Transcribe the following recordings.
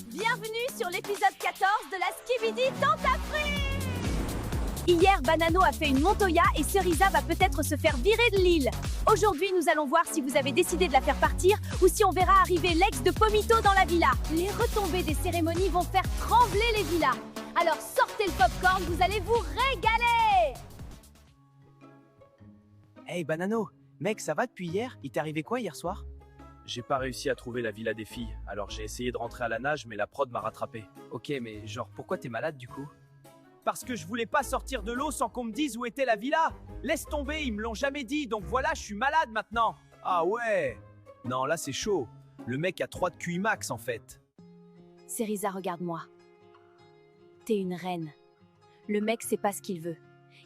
Bienvenue sur l'épisode 14 de la Skibidi Tentafruit. Hier, Banano a fait une Montoya et Cerisa va peut-être se faire virer de l'île. Aujourd'hui, nous allons voir si vous avez décidé de la faire partir ou si on verra arriver l'ex de Pomito dans la villa. Les retombées des cérémonies vont faire trembler les villas. Alors sortez le popcorn, vous allez vous régaler. Hey Banano, mec, ça va depuis hier? Il t'est arrivé quoi hier soir? J'ai pas réussi à trouver la villa des filles, alors j'ai essayé de rentrer à la nage, mais la prod m'a rattrapé. Ok, mais genre, pourquoi t'es malade du coup? Parce que je voulais pas sortir de l'eau sans qu'on me dise où était la villa. Laisse tomber, ils me l'ont jamais dit, donc voilà, je suis malade maintenant. Ah ouais? Non, là c'est chaud. Le mec a 3 de QI max en fait. Cerisa, regarde-moi. T'es une reine. Le mec sait pas ce qu'il veut.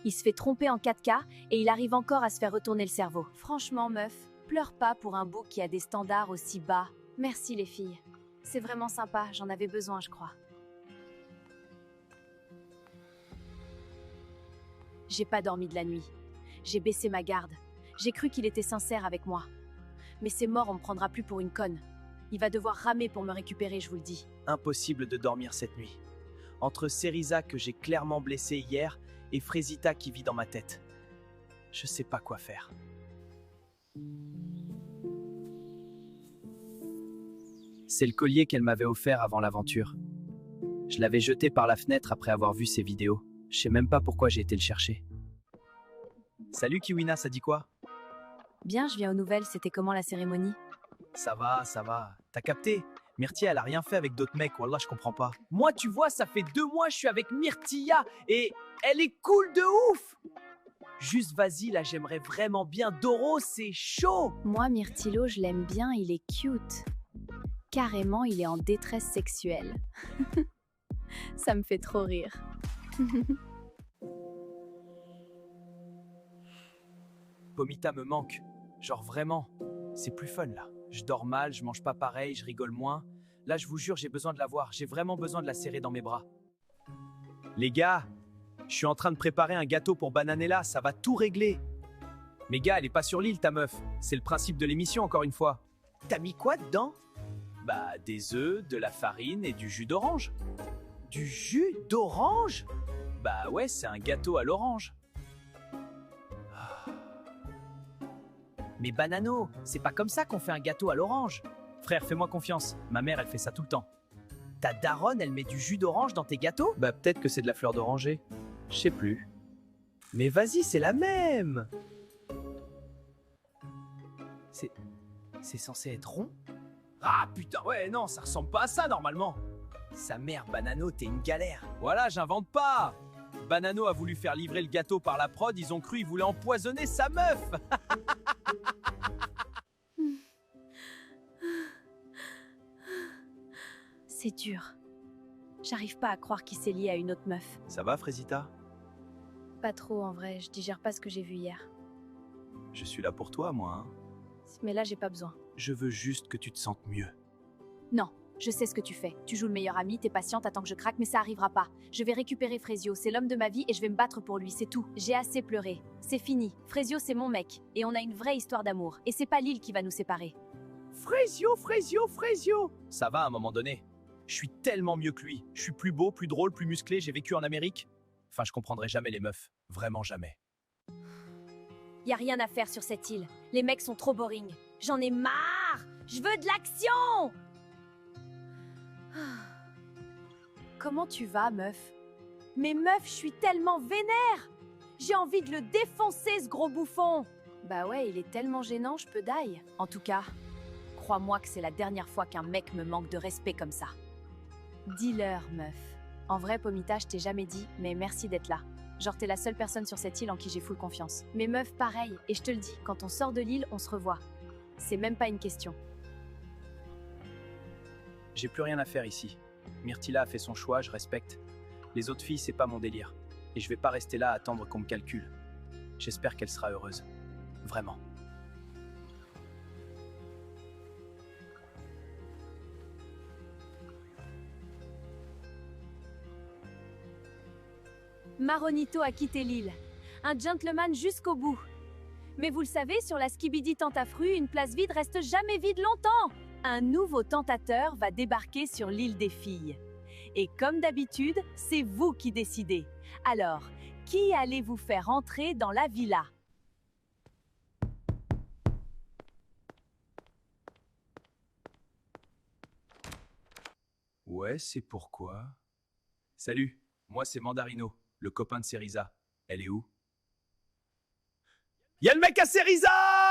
Il se fait tromper en 4K et il arrive encore à se faire retourner le cerveau. Franchement, meuf, pleure pas pour un bouc qui a des standards aussi bas. Merci les filles. C'est vraiment sympa, j'en avais besoin, je crois. J'ai pas dormi de la nuit. J'ai baissé ma garde. J'ai cru qu'il était sincère avec moi. Mais c'est mort, on me prendra plus pour une conne. Il va devoir ramer pour me récupérer, je vous le dis. Impossible de dormir cette nuit. Entre Cerisa que j'ai clairement blessé hier et Frésita qui vit dans ma tête. Je sais pas quoi faire. C'est le collier qu'elle m'avait offert avant l'aventure. Je l'avais jeté par la fenêtre après avoir vu ses vidéos. Je sais même pas pourquoi j'ai été le chercher. Salut Kiwina, ça dit quoi? Bien, je viens aux nouvelles, c'était comment la cérémonie? Ça va, ça va. T'as capté? Myrtilla, elle a rien fait avec d'autres mecs, wallah, je comprends pas. Moi, tu vois, ça fait 2 mois, je suis avec Myrtilla, et elle est cool de ouf. Juste vas-y, là, j'aimerais vraiment bien. Doro, c'est chaud. Moi, Myrtillo, je l'aime bien, il est cute. Carrément, il est en détresse sexuelle. Ça me fait trop rire. Pomita me manque. Genre vraiment. C'est plus fun là. Je dors mal, je mange pas pareil, je rigole moins. Là, je vous jure, j'ai besoin de la voir. J'ai vraiment besoin de la serrer dans mes bras. Les gars, je suis en train de préparer un gâteau pour Bananella, ça va tout régler. Mais gars, elle est pas sur l'île, ta meuf. C'est le principe de l'émission, encore une fois. T'as mis quoi dedans? Bah, des œufs, de la farine et du jus d'orange. Du jus d'orange? Bah ouais, c'est un gâteau à l'orange. Mais Banano, c'est pas comme ça qu'on fait un gâteau à l'orange. Frère, fais-moi confiance. Ma mère, elle fait ça tout le temps. Ta daronne, elle met du jus d'orange dans tes gâteaux? Bah peut-être que c'est de la fleur d'oranger. Je sais plus. Mais vas-y, c'est la même. C'est censé être rond? Ah putain, ouais, non, ça ressemble pas à ça normalement. Sa mère, Banano, t'es une galère. Voilà, j'invente pas. Banano a voulu faire livrer le gâteau par la prod, ils ont cru il voulait empoisonner sa meuf. C'est dur. J'arrive pas à croire qu'il s'est lié à une autre meuf. Ça va, Frésita? Pas trop en vrai, je digère pas ce que j'ai vu hier. Je suis là pour toi, moi. Hein. Mais là, j'ai pas besoin. Je veux juste que tu te sentes mieux. Non, je sais ce que tu fais. Tu joues le meilleur ami, t'es patiente, attends que je craque, mais ça arrivera pas. Je vais récupérer Frésio, c'est l'homme de ma vie et je vais me battre pour lui, c'est tout. J'ai assez pleuré. C'est fini. Frésio, c'est mon mec. Et on a une vraie histoire d'amour. Et c'est pas l'île qui va nous séparer. Frésio, Frésio, Frésio! Ça va à un moment donné. Je suis tellement mieux que lui. Je suis plus beau, plus drôle, plus musclé, j'ai vécu en Amérique. Enfin, je comprendrai jamais les meufs. Vraiment jamais. Y a rien à faire sur cette île. Les mecs sont trop boring. J'en ai marre! Je veux de l'action! Comment tu vas, meuf? Mais meuf, je suis tellement vénère! J'ai envie de le défoncer, ce gros bouffon! Bah ouais, il est tellement gênant, je peux die. En tout cas, crois-moi que c'est la dernière fois qu'un mec me manque de respect comme ça. Dis-leur, meuf. En vrai, Pomita, je t'ai jamais dit, mais merci d'être là. Genre, t'es la seule personne sur cette île en qui j'ai full confiance. Mais meuf, pareil, et je te le dis, quand on sort de l'île, on se revoit. C'est même pas une question. J'ai plus rien à faire ici. Myrtilla a fait son choix, je respecte. Les autres filles, c'est pas mon délire. Et je vais pas rester là à attendre qu'on me calcule. J'espère qu'elle sera heureuse. Vraiment. Maronito a quitté l'île. Un gentleman jusqu'au bout. Mais vous le savez, sur la Skibidi Tentafruit, une place vide reste jamais vide longtemps. Un nouveau tentateur va débarquer sur l'île des filles. Et comme d'habitude, c'est vous qui décidez. Alors, qui allez vous faire entrer dans la villa? Ouais, c'est pourquoi. Salut, moi c'est Mandarino, le copain de Cerisa. Elle est où? Y'a le mec à Cerisa!